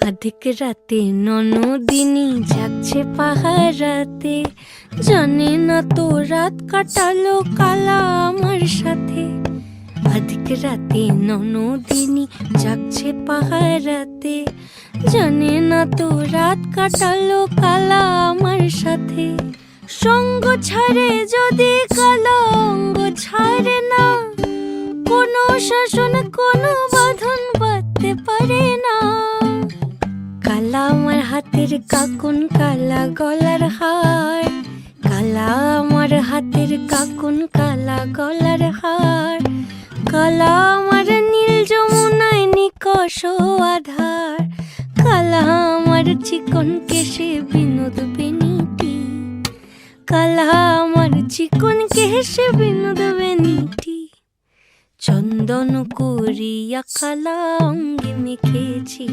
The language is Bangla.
আধিক রাতে ননদিনী যাচ্ছে পাহারাতে, জানে না তো রাত কাটালো কালা আমার সাথে। আধিক রাতে ননদিনী যাচ্ছে পাহারাতে, জানে না তো রাত কাটালো কালা আমার সাথে। সঙ্গ ছাড়ে যদি কালা অঙ্গ ছাড়ে না, কোনো শাসন কোনো বাঁধন বাঁধতে পারে না। কালা আমার হাতের কাকুন কালা গলার হার, কালা আমার হাতের কাকুন কালা গলার হার। কালা আমার নীল যমুনায় নিকষ আধার, কালা আমার চিকন কেশে বিনোদ বেনিটি, কালা আমার চিকন কেশে বিনোদ বেনিটি। চন্দন করিয়া কালা অঙ্গে মেখেছি।